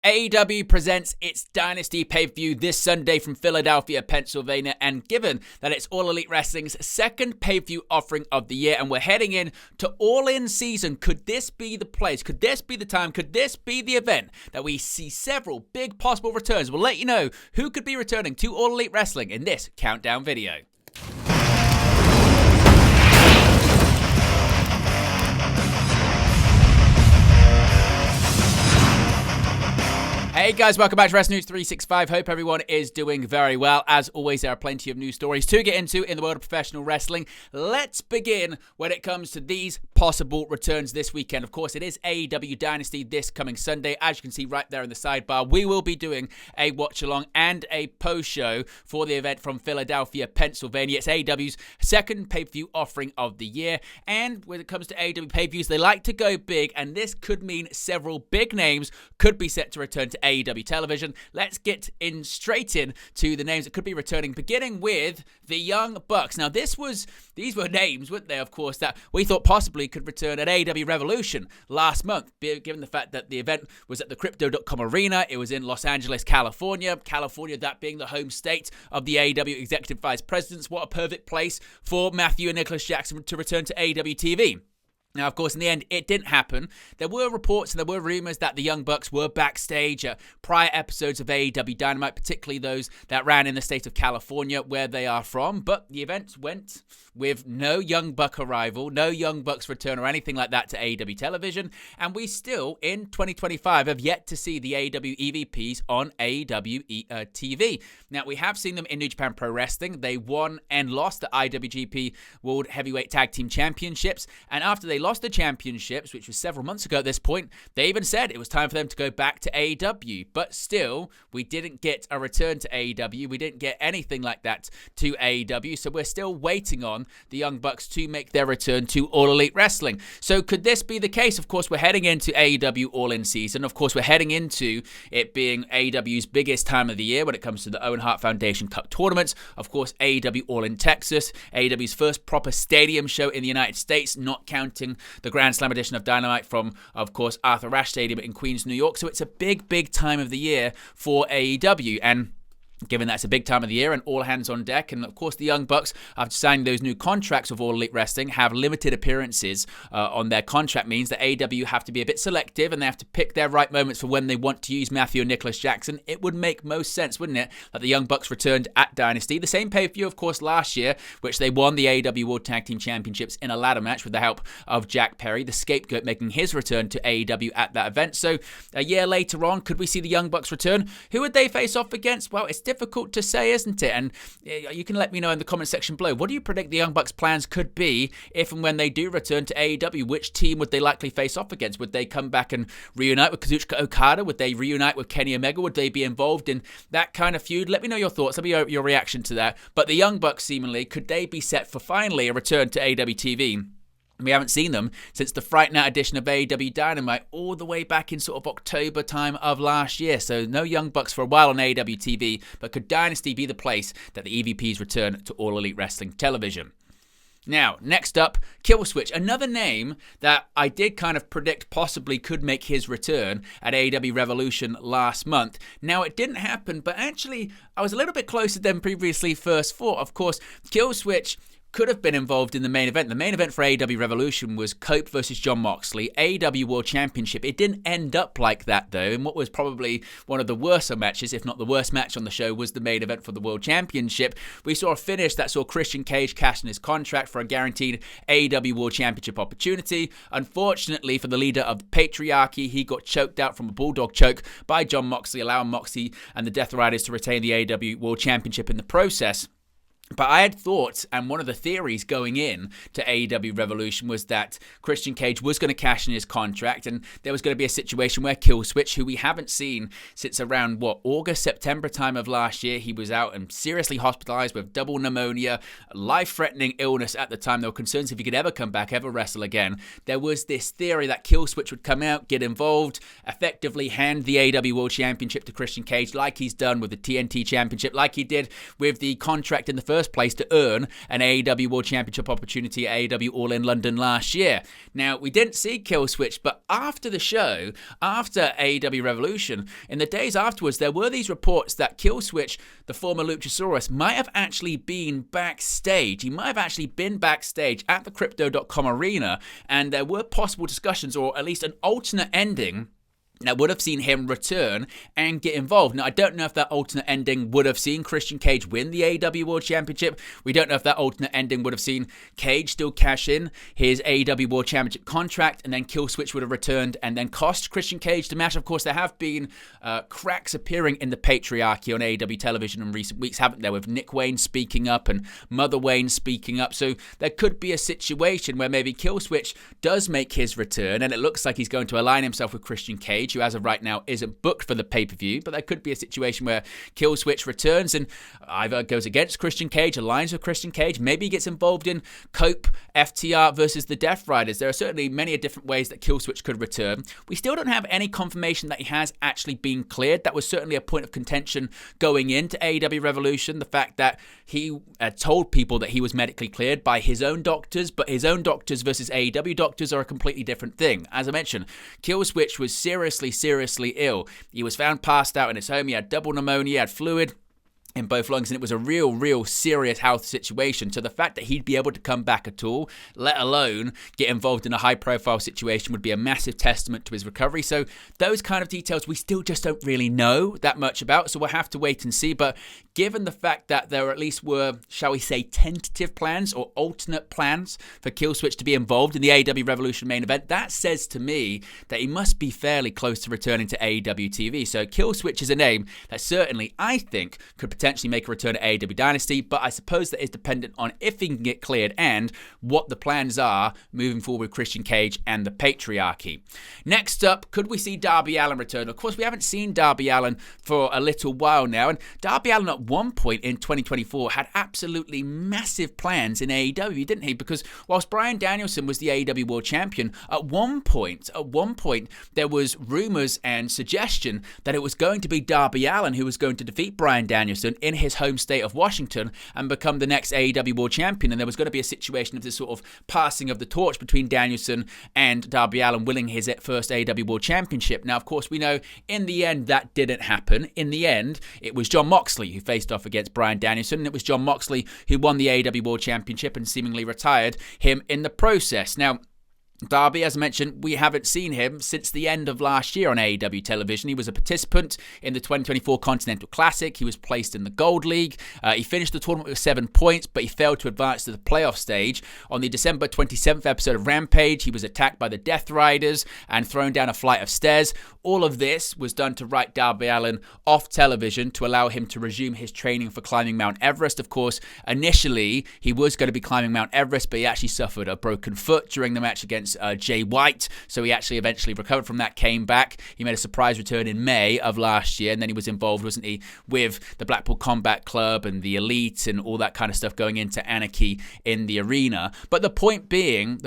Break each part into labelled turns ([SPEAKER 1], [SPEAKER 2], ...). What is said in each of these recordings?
[SPEAKER 1] AEW presents its Dynasty pay-per-view this Sunday from Philadelphia, Pennsylvania, and given that it's All Elite Wrestling's second pay-per-view offering of the year and we're heading in to All-In season, could this be the place? Could this be the time? Could this be the event that we see several big possible returns? We'll let you know who could be returning to All Elite Wrestling in this countdown video. Hey guys, welcome back to Wrestling News 365. Hope everyone is doing very well. As always, there are plenty of news stories to get into in the world of professional wrestling. Let's begin when it comes to these possible returns this weekend. Of course, it is AEW Dynasty this coming Sunday. As you can see right there in the sidebar, we will be doing a watch-along and a post-show for the event from Philadelphia, Pennsylvania. It's AEW's second pay-per-view offering of the year. And when it comes to AEW pay-per-views, they like to go big, and this could mean several big names could be set to return to AEW television. Let's get straight in to the names that could be returning, beginning with the Young Bucks. Now, these were names, weren't they, of course, that we thought possibly could return at AEW Revolution last month, given the fact that the event was at the Crypto.com Arena. It was in Los Angeles, California, that being the home state of the AEW Executive Vice Presidents. What a perfect place for Matthew and Nicholas Jackson to return to AEW TV. Now, of course, in the end, it didn't happen. There were reports and there were rumors that the Young Bucks were backstage at prior episodes of AEW Dynamite, particularly those that ran in the state of California, where they are from. But the event went with no Young Buck arrival, no Young Bucks return or anything like that to AEW television. And we still, in 2025, have yet to see the AEW EVPs on AEW TV. Now, we have seen them in New Japan Pro Wrestling. They won and lost the IWGP World Heavyweight Tag Team Championships. And after they lost the championships, which was several months ago at this point, they even said it was time for them to go back to AEW. But still, we didn't get a return to AEW. We didn't get anything like that to AEW. So we're still waiting on the Young Bucks to make their return to All Elite Wrestling. So could this be the case? Of course, we're heading into AEW All-In season. Of course, we're heading into it being AEW's biggest time of the year when it comes to the Owen Hart Foundation Cup tournaments. Of course, AEW All-In Texas, AEW's first proper stadium show in the United States, not counting the Grand Slam edition of Dynamite from, of course, Arthur Ashe Stadium in Queens, New York. So it's a big, big time of the year for AEW. And given that's a big time of the year and all hands on deck, and of course the Young Bucks, after signing those new contracts with All Elite Wrestling, have limited appearances on their contract, means that AEW have to be a bit selective and they have to pick their right moments for when they want to use Matthew and Nicholas Jackson. It would make most sense, wouldn't it, that the Young Bucks returned at Dynasty. The same pay-per-view, of course, last year, which they won the AEW World Tag Team Championships in a ladder match with the help of Jack Perry, the Scapegoat, making his return to AEW at that event. So a year later on, could we see the Young Bucks return? Who would they face off against? Well, it's difficult to say, isn't it? And you can let me know in the comment section below. What do you predict the Young Bucks' plans could be if and when they do return to AEW? Which team would they likely face off against? Would they come back and reunite with Kazuchika Okada? Would they reunite with Kenny Omega? Would they be involved in that kind of feud? Let me know your thoughts. Let me know your reaction to that. But the Young Bucks, seemingly, could they be set for finally a return to AEW TV? We haven't seen them since the Fright Night edition of AEW Dynamite all the way back in sort of October time of last year. So no Young Bucks for a while on AEW TV, but could Dynasty be the place that the EVPs return to All Elite Wrestling television? Now, next up, Killswitch, another name that I did kind of predict possibly could make his return at AEW Revolution last month. Now, it didn't happen, but actually, I was a little bit closer than previously first thought. Of course, Killswitch could have been involved in the main event. The main event for AEW Revolution was Cope versus Jon Moxley, AEW World Championship. It didn't end up like that, though, and what was probably one of the worst matches, if not the worst match on the show, was the main event for the World Championship. We saw a finish that saw Christian Cage cash in his contract for a guaranteed AEW World Championship opportunity. Unfortunately for the leader of the Patriarchy, he got choked out from a Bulldog choke by Jon Moxley, allowing Moxley and the Death Riders to retain the AEW World Championship in the process. But I had thought, and one of the theories going in to AEW Revolution was that Christian Cage was going to cash in his contract, and there was going to be a situation where Killswitch, who we haven't seen since around, August, September time of last year, he was out and seriously hospitalized with double pneumonia, life-threatening illness at the time. There were concerns if he could ever come back, ever wrestle again. There was this theory that Killswitch would come out, get involved, effectively hand the AEW World Championship to Christian Cage, like he's done with the TNT Championship, like he did with the contract in the first first place to earn an AEW World Championship opportunity at AEW All in London last year. Now, we didn't see Killswitch, but after the show, after AEW Revolution, in the days afterwards, there were these reports that Killswitch, the former Luchasaurus, might have actually been backstage. He might have actually been backstage at the Crypto.com arena, and there were possible discussions, or at least an alternate ending, that would have seen him return and get involved. Now, I don't know if that alternate ending would have seen Christian Cage win the AEW World Championship. We don't know if that alternate ending would have seen Cage still cash in his AEW World Championship contract, and then Killswitch would have returned and then cost Christian Cage the match. Of course, there have been cracks appearing in the patriarchy on AEW television in recent weeks, haven't there, with Nick Wayne speaking up and Mother Wayne speaking up. So there could be a situation where maybe Killswitch does make his return, and it looks like he's going to align himself with Christian Cage, who as of right now isn't booked for the pay-per-view, but there could be a situation where Killswitch returns and either goes against Christian Cage, aligns with Christian Cage, maybe gets involved in Cope FTR versus the Death Riders. There are certainly many different ways that Killswitch could return. We still don't have any confirmation that he has actually been cleared. That was certainly a point of contention going into AEW Revolution, the fact that he told people that he was medically cleared by his own doctors, but his own doctors versus AEW doctors are a completely different thing. As I mentioned, Killswitch was seriously ill. He was found passed out in his home. He had double pneumonia, he had fluid in both lungs, and it was a real serious health situation. So the fact that he'd be able to come back at all, let alone get involved in a high-profile situation, would be a massive testament to his recovery. So those kind of details we still just don't really know that much about, so we'll have to wait and see. But given the fact that there at least were, shall we say, tentative plans or alternate plans for Killswitch to be involved in the AEW Revolution main event, that says to me that he must be fairly close to returning to AEW TV. So Killswitch is a name that certainly, I think, could potentially make a return at AEW Dynasty, but I suppose that is dependent on if he can get cleared and what the plans are moving forward with Christian Cage and the patriarchy. Next up, could we see Darby Allin return? Of course, we haven't seen Darby Allin for a little while now, and Darby Allin at one point in 2024 had absolutely massive plans in AEW, didn't he? Because whilst Bryan Danielson was the AEW World Champion, at one point, there was rumors and suggestion that it was going to be Darby Allin who was going to defeat Bryan Danielson in his home state of Washington and become the next AEW World Champion. And there was going to be a situation of this sort of passing of the torch between Danielson and Darby Allin winning his first AEW World Championship. Now, of course, we know in the end that didn't happen. In the end, it was Jon Moxley who faced off against Bryan Danielson, and it was Jon Moxley who won the AEW World Championship and seemingly retired him in the process. Now, Darby, as I mentioned, we haven't seen him since the end of last year on AEW television. He was a participant in the 2024 Continental Classic. He was placed in the Gold League. He finished the tournament with 7 points, but he failed to advance to the playoff stage. On the December 27th episode of Rampage, he was attacked by the Death Riders and thrown down a flight of stairs. All of this was done to write Darby Allin off television to allow him to resume his training for climbing Mount Everest. Of course, initially, he was going to be climbing Mount Everest, but he actually suffered a broken foot during the match against Jay White, so he actually eventually recovered from that, came back. He made a surprise return in May of last year, and then he was involved, wasn't he, with the Blackpool Combat Club and the Elite and all that kind of stuff going into Anarchy in the arena. But the point being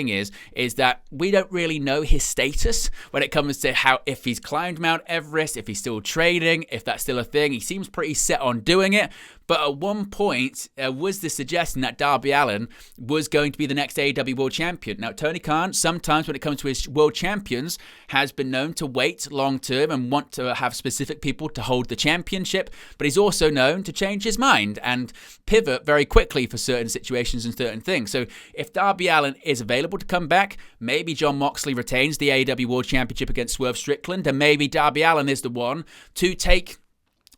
[SPEAKER 1] is that we don't really know his status when it comes to how, if he's climbed Mount Everest, if he's still training, if that's still a thing. He seems pretty set on doing it. But at one point, was the suggestion that Darby Allin was going to be the next AEW World Champion. Now, Tony Khan, sometimes when it comes to his world champions, has been known to wait long term and want to have specific people to hold the championship. But he's also known to change his mind and pivot very quickly for certain situations and certain things. So if Darby Allin is available to come back, maybe Jon Moxley retains the AEW World Championship against Swerve Strickland, and maybe Darby Allin is the one to take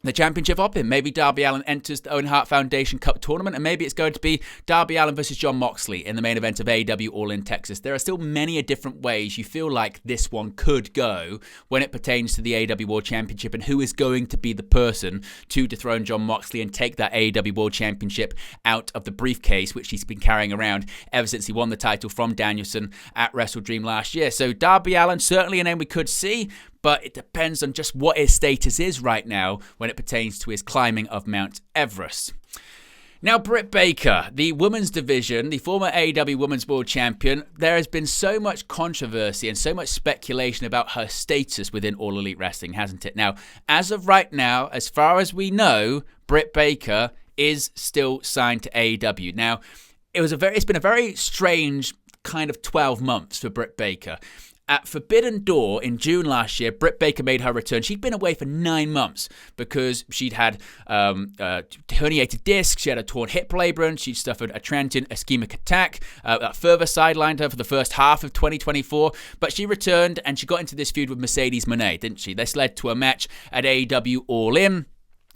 [SPEAKER 1] the championship up him. Maybe Darby Allin enters the Owen Hart Foundation Cup tournament, and maybe it's going to be Darby Allin versus Jon Moxley in the main event of AEW All in Texas. There are still many different ways you feel like this one could go when it pertains to the AEW World Championship and who is going to be the person to dethrone Jon Moxley and take that AEW World Championship out of the briefcase, which he's been carrying around ever since he won the title from Danielson at Wrestle Dream last year. So Darby Allin, certainly a name we could see, but it depends on just what his status is right now when it pertains to his climbing of Mount Everest. Now, Britt Baker, the women's division, the former AEW Women's World Champion, there has been so much controversy and so much speculation about her status within All Elite Wrestling, hasn't it? Now, as of right now, as far as we know, Britt Baker is still signed to AEW. Now, it's been a very strange kind of 12 months for Britt Baker. At Forbidden Door in June last year, Britt Baker made her return. She'd been away for 9 months because she'd had herniated discs, she had a torn hip labrum, she'd suffered a transient ischemic attack that further sidelined her for the first half of 2024. But she returned and she got into this feud with Mercedes Moné, didn't she? This led to a match at AEW All In,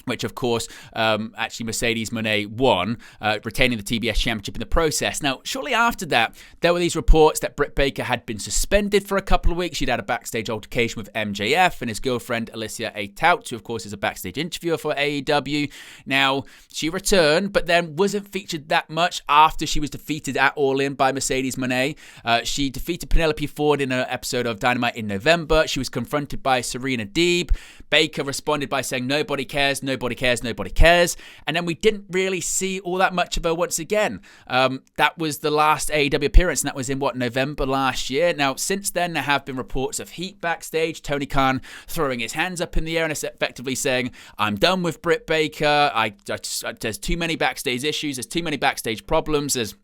[SPEAKER 1] which, of course, actually Mercedes Moné won, retaining the TBS Championship in the process. Now, shortly after that, there were these reports that Britt Baker had been suspended for a couple of weeks. She'd had a backstage altercation with MJF and his girlfriend, Alicia A. Tout, who, of course, is a backstage interviewer for AEW. Now, she returned, but then wasn't featured that much after she was defeated at All In by Mercedes Moné. She defeated Penelope Ford in an episode of Dynamite in November. She was confronted by Serena Deeb. Baker responded by saying, nobody cares, nobody cares. And then we didn't really see all that much of her once again. That was the last AEW appearance, and that was in, November last year. Now, since then, there have been reports of heat backstage. Tony Khan throwing his hands up in the air and effectively saying, I'm done with Britt Baker. There's too many backstage issues. There's too many backstage problems. There's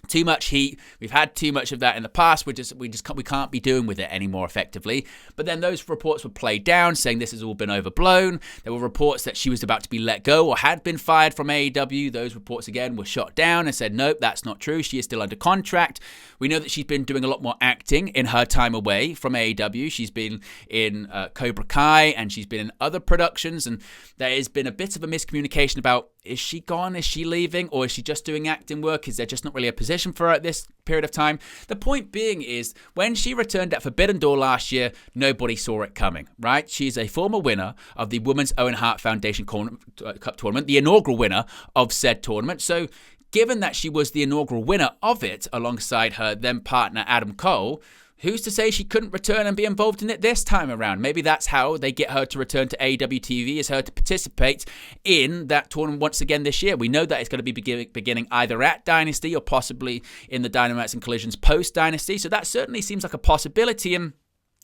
[SPEAKER 1] too much heat. We've had too much of that in the past. We can't be doing with it anymore effectively. But then those reports were played down, saying this has all been overblown. There were reports that she was about to be let go or had been fired from AEW. Those reports again were shot down and said, nope, that's not true. She is still under contract. We know that she's been doing a lot more acting in her time away from AEW. She's been in Cobra Kai and she's been in other productions, and there has been a bit of a miscommunication about, is she gone? Is she leaving? Or is she just doing acting work? Is there just not really a position for her at this period of time? The point being is, when she returned at Forbidden Door last year, nobody saw it coming, right? She's a former winner of the Women's Owen Hart Foundation Cup tournament, the inaugural winner of said tournament. So given that she was the inaugural winner of it alongside her then partner Adam Cole, who's to say she couldn't return and be involved in it this time around? Maybe that's how they get her to return to AEW TV, is her to participate in that tournament once again this year. We know that it's going to be beginning either at Dynasty or possibly in the Dynamites and Collisions post-Dynasty. So that certainly seems like a possibility. And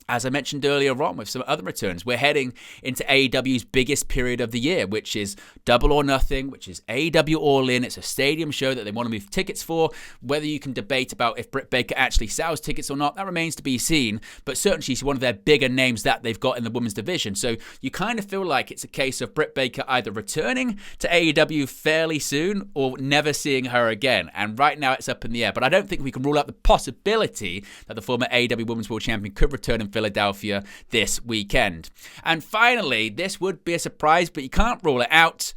[SPEAKER 1] as I mentioned earlier on with some other returns, we're heading into AEW's biggest period of the year, which is Double or Nothing, which is AEW All In. It's a stadium show that they want to move tickets for. Whether you can debate about if Britt Baker actually sells tickets or not, that remains to be seen. But certainly she's one of their bigger names that they've got in the women's division. So you kind of feel like it's a case of Britt Baker either returning to AEW fairly soon or never seeing her again. And right now it's up in the air. But I don't think we can rule out the possibility that the former AEW Women's World Champion could return in Philadelphia this weekend. And finally, this would be a surprise, but you can't rule it out.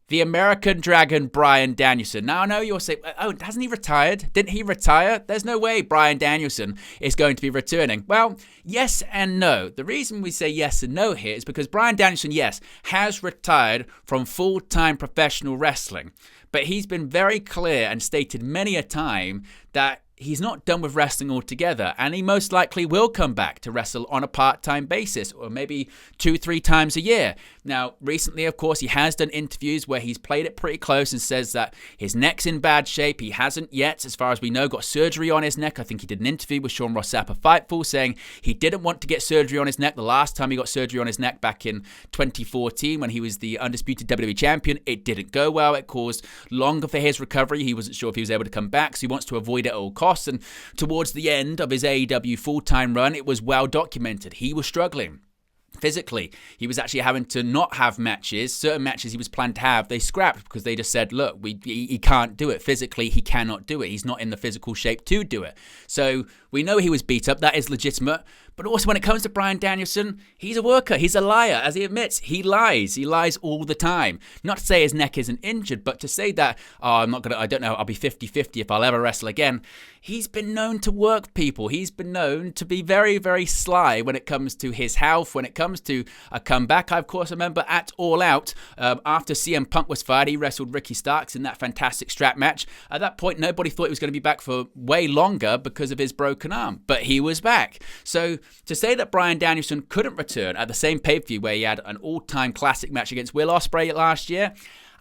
[SPEAKER 1] The American Dragon, Bryan Danielson. Now, I know you'll say, oh, hasn't he retired? Didn't he retire? There's no way Bryan Danielson is going to be returning. Well, yes and no. The reason we say yes and no here is because Bryan Danielson, yes, has retired from full-time professional wrestling. But he's been very clear and stated many a time that he's not done with wrestling altogether, and he most likely will come back to wrestle on a part-time basis, or maybe 2-3 times a year. Now, recently, of course, he has done interviews where he's played it pretty close and says that his neck's in bad shape. He hasn't yet, as far as we know, got surgery on his neck. I think he did an interview with Sean Ross Sapp of Fightful saying he didn't want to get surgery on his neck. The last time he got surgery on his neck back in 2014 when he was the undisputed WWE champion, it didn't go well. It caused longer for his recovery. He wasn't sure if he was able to come back, so he wants to avoid it at all costs. And towards the end of his AEW full-time run, it was well documented. He was struggling physically. He was actually having to not have matches. Certain matches he was planned to have, they scrapped because they just said, look, he can't do it. Physically, he cannot do it. He's not in the physical shape to do it. So we know he was beat up. That is legitimate. But also when it comes to Bryan Danielson, he's a worker. He's a liar. As he admits, he lies. He lies all the time. Not to say his neck isn't injured, but to say that, I don't know, I'll be 50-50 if I'll ever wrestle again. He's been known to work people. He's been known to be very, very sly when it comes to his health, when it comes to a comeback. I, of course, remember at All Out, after CM Punk was fired, he wrestled Ricky Starks in that fantastic strap match. At that point, nobody thought he was going to be back for way longer because of his broken arm, but he was back. So to say that Bryan Danielson couldn't return at the same pay-per-view where he had an all-time classic match against Will Ospreay last year,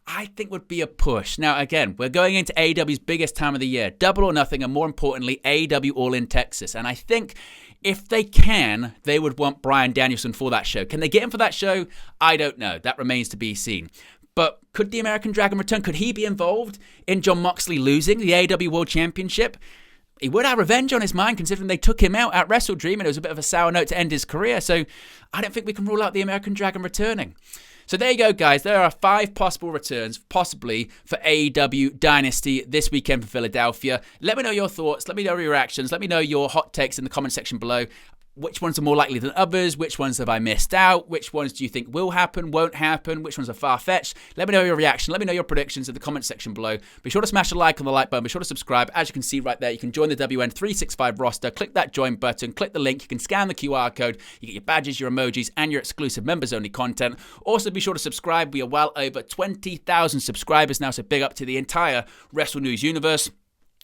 [SPEAKER 1] I think would be a push. Now, again, we're going into AEW's biggest time of the year, Double or Nothing, and more importantly, AEW All in Texas. And I think if they can, they would want Bryan Danielson for that show. Can they get him for that show? I don't know. That remains to be seen. But could the American Dragon return? Could he be involved in Jon Moxley losing the AEW World Championship? He would have revenge on his mind, considering they took him out at Wrestle Dream, and it was a bit of a sour note to end his career. So I don't think we can rule out the American Dragon returning. So there you go, guys. There are 5 possible returns, possibly, for AEW Dynasty this weekend for Philadelphia. Let me know your thoughts. Let me know your reactions. Let me know your hot takes in the comment section below. Which ones are more likely than others? Which ones have I missed out? Which ones do you think will happen, won't happen? Which ones are far-fetched? Let me know your reaction. Let me know your predictions in the comment section below. Be sure to smash a like on the like button. Be sure to subscribe. As you can see right there, you can join the WN365 roster. Click that join button. Click the link. You can scan the QR code. You get your badges, your emojis, and your exclusive members-only content. Also, be sure to subscribe. We are well over 20,000 subscribers now, so big up to the entire Wrestle News universe,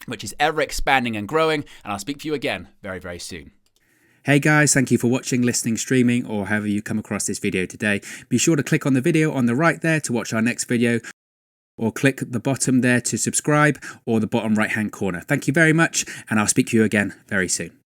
[SPEAKER 1] which is ever expanding and growing. And I'll speak to you again very, very soon.
[SPEAKER 2] Hey guys, thank you for watching, listening, streaming, or however you come across this video today. Be sure to click on the video on the right there to watch our next video, or click the bottom there to subscribe, or the bottom right hand corner. Thank you very much, and I'll speak to you again very soon.